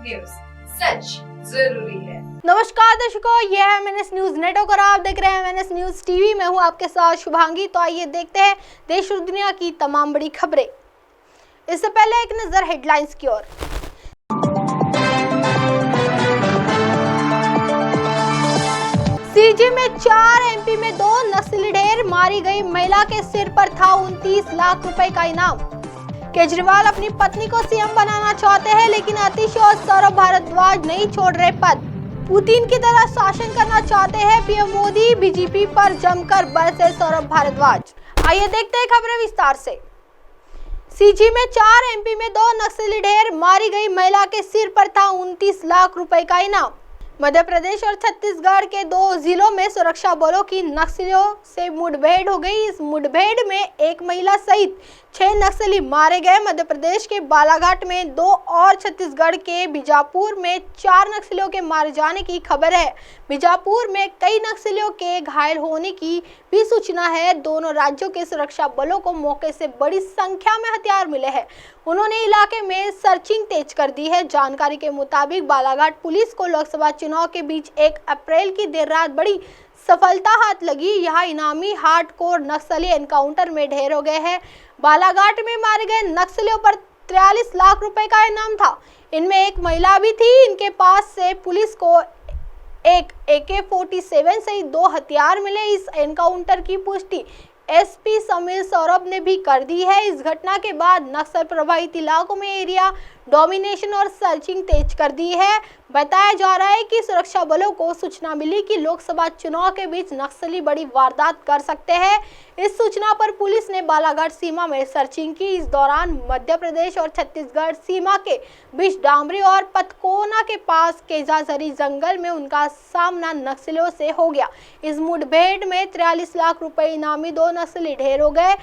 News, सच जरूरी है। नमस्कार दर्शकों, यह है MNS न्यूज नेटवर्क और आप देख रहे हैं MNS न्यूज टीवी। मैं हूं आपके साथ शुभांगी। तो आइए देखते हैं देश और दुनिया की तमाम बड़ी खबरें। इससे पहले एक नजर हेडलाइंस की ओर। सीजी में 4, MP में 2 नक्सली ढेर, मारी गई महिला के सिर पर था 29 लाख रुपए का इनाम। केजरीवाल अपनी पत्नी को सीएम बनाना चाहते हैं, लेकिन आतिशी और सौरभ भारद्वाज नहीं छोड़ रहे पद। पुतिन की तरह शासन करना चाहते हैं पीएम मोदी, बीजेपी पर जमकर बरसे सौरभ भारद्वाज। आइए देखते हैं खबरें विस्तार से। सीजी में 4, MP में 2 नक्सली ढेर, मारी गई महिला के सिर पर था 29 लाख रुपए का इनाम। मध्य प्रदेश और छत्तीसगढ़ के 2 जिलों में सुरक्षा बलों की नक्सलियों से मुठभेड़ हो गई। इस मुठभेड़ में एक महिला सहित 6 नक्सली मारे गए। मध्य प्रदेश के बालाघाट में 2 और छत्तीसगढ़ के बीजापुर में 4 नक्सलियों के मारे जाने की खबर है। बीजापुर में कई नक्सलियों के घायल होने की भी सूचना है। दोनों राज्यों के सुरक्षा बलों को मौके से बड़ी संख्या में हथियार मिले हैं। उन्होंने इलाके में सर्चिंग तेज कर दी है। जानकारी के मुताबिक बालाघाट पुलिस को लोकसभा चुनाव के बीच 1 अप्रैल की देर रात बड़ी सफलता हाथ लगी। यहाँ इनामी हार्डकोर नक्सली एनकाउंटर में ढेर हो गए हैं। बालाघाट में मारे गए नक्सलियों पर 43 लाख रुपए का इनाम था। इनमें एक महिला भी थी। इनके पास से पुलिस को एक AK-47 सहित 2 हथियार मिले। इस एनकाउंटर की पुष्टि SP समीर सौरभ ने भी कर दी है। इस घटना के बाद नक्सल प्रभावित इलाकों में एरिया डोमिनेशन और सर्चिंग तेज कर दी है। बताया जा रहा है कि सुरक्षा बलों को सूचना मिली कि लोकसभा चुनाव के बीच नक्सली बड़ी वारदात कर सकते हैं। इस सूचना पर पुलिस ने बालाघाट सीमा में सर्चिंग की। इस दौरान मध्य प्रदेश और छत्तीसगढ़ सीमा के बीच डामरी और पतकोना के पास केजाझरी जंगल में उनका सामना नक्सलियों से हो गया। इस मुठभेड़ में 43 लाख रुपए इनामी 2 नक्सली ढेर हो गए।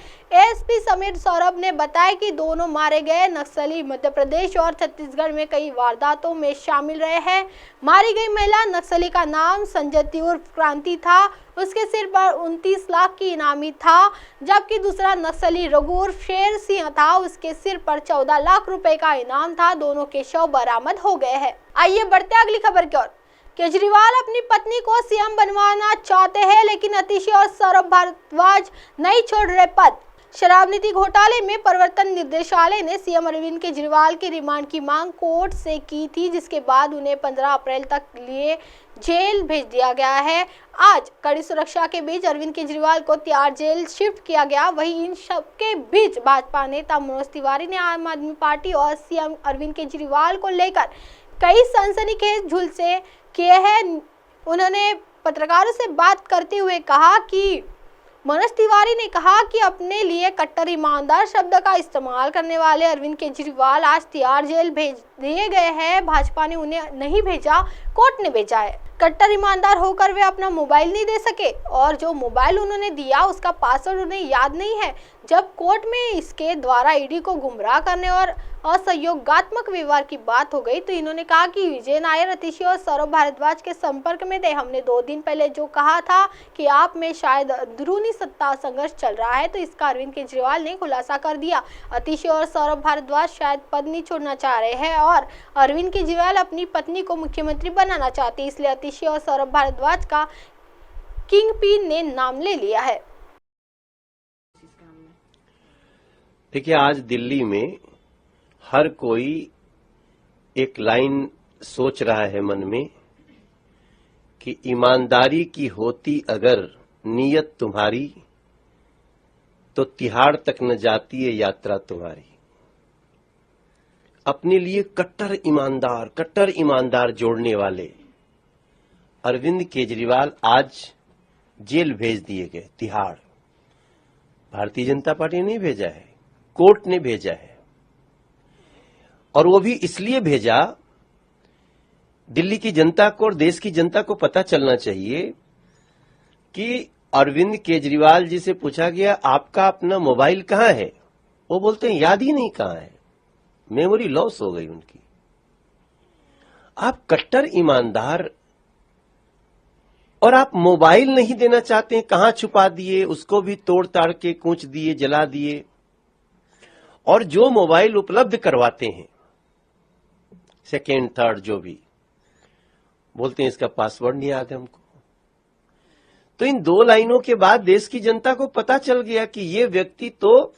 SP समीर सौरभ ने बताया कि दोनों मारे गए नक्सली मध्य प्रदेश और छत्तीसगढ़ में कई वारदातों में शामिल रहे हैं। मारी गई महिला नक्सली का नाम संजय उर्फ क्रांति था। उसके सिर पर 29 लाख की इनामी था, जबकि दूसरा नक्सली रघु उर्फ शेर सिंह था। उसके सिर पर 14 लाख रुपए का इनाम था। दोनों के शव बरामद हो गए हैं। आइए बढ़ते अगली खबर की ओर। केजरीवाल अपनी पत्नी को सीएम बनवाना चाहते हैं, लेकिन आतिशी और सौरभ भारद्वाज नहीं छोड़ रहे पद। शराब नीति घोटाले में प्रवर्तन निदेशालय ने सीएम अरविंद केजरीवाल की रिमांड की मांग कोर्ट से की थी, जिसके बाद उन्हें 15 अप्रैल तक लिए जेल भेज दिया गया है। आज कड़ी सुरक्षा के बीच अरविंद केजरीवाल को तिहाड़ जेल शिफ्ट किया गया। वहीं इन सब के बीच भाजपा नेता मनोज तिवारी ने आम आदमी पार्टी और सीएम अरविंद केजरीवाल को लेकर कई सनसनीखेज झुलसे किए हैं। उन्होंने पत्रकारों से बात करते हुए कहा कि मनोज तिवारी ने कहा कि अपने लिए कट्टर ईमानदार शब्द का इस्तेमाल करने वाले अरविंद केजरीवाल आज तिहाड़ जेल भेज दिए गए हैं। भाजपा ने उन्हें नहीं भेजा, कोर्ट ने भेजा है। कट्टर ईमानदार होकर वे अपना मोबाइल नहीं दे सके और जो मोबाइल उन्होंने दिया उसका पासवर्ड उन्हें याद नहीं है। जब कोर्ट में इसके द्वारा ईडी को गुमराह करने और असहयोगात्मक व्यवहार की बात हो गई, तो इन्होंने कहा कि विजय नायर, आतिशी और सौरभ भारद्वाज के संपर्क में थे। हमने 2 दिन पहले जो कहा था कि आप में शायद अंदरूनी सत्ता संघर्ष चल रहा है, तो इसका अरविंद केजरीवाल ने खुलासा कर दिया। आतिशी और सौरभ भारद्वाज शायद पद नहीं छोड़ना चाह रहे हैं और अरविंद केजरीवाल अपनी पत्नी को मुख्यमंत्री बनाना चाहते, इसलिए आतिशी और सौरभ भारद्वाज का किंगपिन ने नाम ले लिया है। देखिए, आज दिल्ली में हर कोई एक लाइन सोच रहा है मन में कि ईमानदारी की होती अगर नीयत तुम्हारी, तो तिहाड़ तक न जाती है यात्रा तुम्हारी। अपने लिए कट्टर ईमानदार जोड़ने वाले अरविंद केजरीवाल आज जेल भेज दिए गए, तिहाड़। भारतीय जनता पार्टी ने नहीं भेजा है, कोर्ट ने भेजा है। और वो भी इसलिए भेजा, दिल्ली की जनता को और देश की जनता को पता चलना चाहिए कि अरविंद केजरीवाल जी से पूछा गया आपका अपना मोबाइल कहां है, वो बोलते हैं याद ही नहीं कहां है, मेमोरी लॉस हो गई उनकी। आप कट्टर ईमानदार और आप मोबाइल नहीं देना चाहते हैं, कहां छुपा दिए, उसको भी तोड़ ताड़ के कूच दिए, जला दिए। और जो मोबाइल उपलब्ध करवाते हैं सेकेंड थर्ड जो भी बोलते हैं, इसका पासवर्ड नहीं याद है हमको। तो इन 2 लाइनों के बाद देश की जनता को पता चल गया कि ये व्यक्ति तो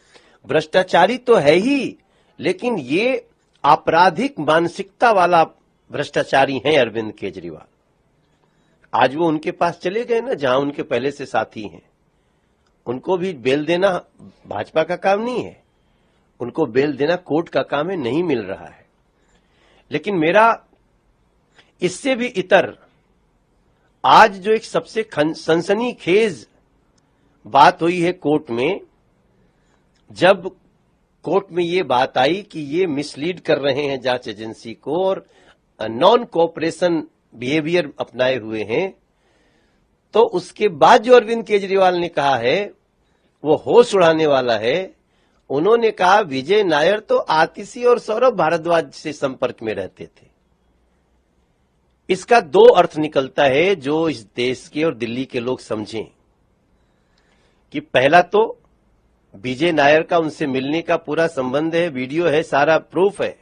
भ्रष्टाचारी तो है ही, लेकिन ये आपराधिक मानसिकता वाला भ्रष्टाचारी हैं अरविंद केजरीवाल। आज वो उनके पास चले गए ना, जहां उनके पहले से साथी हैं। उनको भी बेल देना भाजपा का काम नहीं है, उनको बेल देना कोर्ट का काम है, नहीं मिल रहा है। लेकिन मेरा इससे भी इतर आज जो एक सबसे सनसनीखेज बात हुई है कोर्ट में, जब कोर्ट में ये बात आई कि ये मिसलीड कर रहे हैं जांच एजेंसी को और नॉन कोऑपरेशन बिहेवियर अपनाए हुए हैं, तो उसके बाद जो अरविंद केजरीवाल ने कहा है वो होश उड़ाने वाला है। उन्होंने कहा विजय नायर तो आतिशी और सौरभ भारद्वाज से संपर्क में रहते थे। इसका 2 अर्थ निकलता है जो इस देश के और दिल्ली के लोग समझें कि पहला तो विजय नायर का उनसे मिलने का पूरा संबंध है, वीडियो है, सारा प्रूफ है।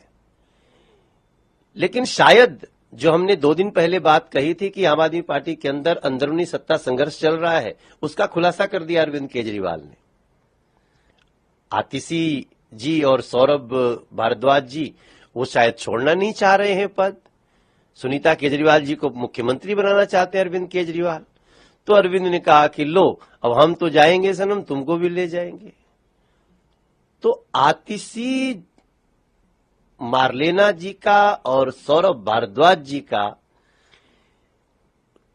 लेकिन शायद जो हमने 2 दिन पहले बात कही थी कि आम आदमी पार्टी के अंदर अंदरूनी सत्ता संघर्ष चल रहा है, उसका खुलासा कर दिया अरविंद केजरीवाल ने। आतिशी जी और सौरभ भारद्वाज जी वो शायद छोड़ना नहीं चाह रहे हैं पद। सुनीता केजरीवाल जी को मुख्यमंत्री बनाना चाहते हैं अरविंद केजरीवाल। तो अरविंद ने कहा कि लो अब हम तो जाएंगे सनम, तुमको भी ले जाएंगे। तो आतिशी मार्लेना जी का और सौरभ भारद्वाज जी का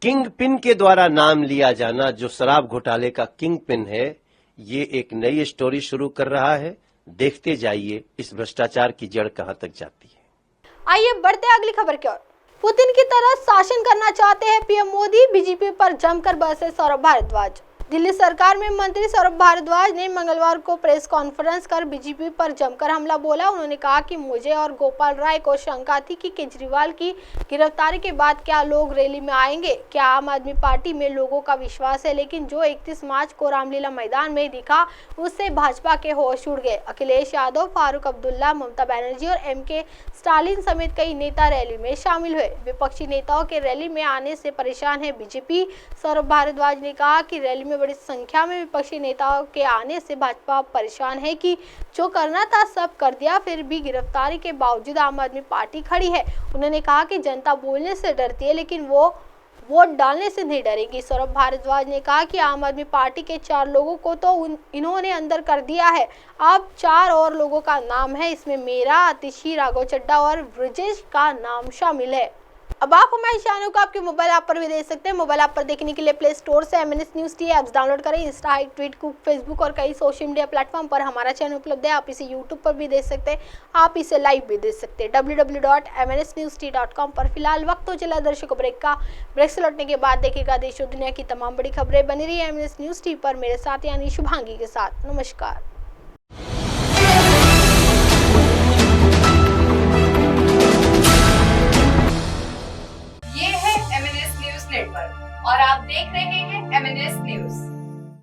किंग पिन के द्वारा नाम लिया जाना, जो शराब घोटाले का किंग पिन है, ये एक नई स्टोरी शुरू कर रहा है। देखते जाइए इस भ्रष्टाचार की जड़ कहां तक जाती है। आइए बढ़ते हैं अगली खबर की ओर। पुतिन की तरह शासन करना चाहते हैं पीएम मोदी, बीजेपी पर जमकर बरसे सौरभ भारद्वाज। दिल्ली सरकार में मंत्री सौरभ भारद्वाज ने मंगलवार को प्रेस कॉन्फ्रेंस कर बीजेपी पर जमकर हमला बोला। उन्होंने कहा कि मुझे और गोपाल राय को शंका थी कि केजरीवाल की गिरफ्तारी के बाद क्या लोग रैली में आएंगे, क्या आम आदमी पार्टी में लोगों का विश्वास है। लेकिन जो 31 मार्च को रामलीला मैदान में दिखा, उससे भाजपा के होश उड़ गए। अखिलेश यादव, फारूक अब्दुल्ला, ममता बनर्जी और एमके स्टालिन समेत कई नेता रैली में शामिल हुए। विपक्षी नेताओं के रैली में आने से परेशान है बीजेपी। सौरभ भारद्वाज ने कहा कि रैली में बड़ी संख्या में विपक्षी नेताओं के आने से भाजपा परेशान है कि जो करना था सब कर दिया, फिर भी गिरफ्तारी के बावजूद आम आदमी पार्टी खड़ी है। उन्होंने कहा कि जनता बोलने से डरती है, लेकिन वो वोट डालने से नहीं डरेगी। सौरभ भारद्वाज ने कहा कि आम आदमी पार्टी के 4 लोगों को तो इन्होंने अंदर कर दिया है, अब 4 और लोगों का नाम है, इसमें मेरा, आतिशी, राघव चड्ढा और ब्रजेश का नाम शामिल है। अब आप हमारे चैनल को आपके मोबाइल ऐप पर भी देख सकते हैं। मोबाइल ऐप पर देखने के लिए प्ले स्टोर से MNS News T apps download करें। इंस्टा, ट्वीट, फेसबुक और कई सोशल मीडिया प्लेटफॉर्म पर हमारा चैनल उपलब्ध है। आप इसे यूट्यूब पर भी देख सकते हैं, आप इसे लाइव भी देख सकते हैं www.mnsnewst.com पर। फिलहाल वक्त हो चला दर्शकों ब्रेक का। ब्रेक से लौटने के बाद देखिएगा देश और दुनिया की तमाम बड़ी खबरें। बनी रही MNS News T पर मेरे साथ यानी शुभांगी के साथ। नमस्कार।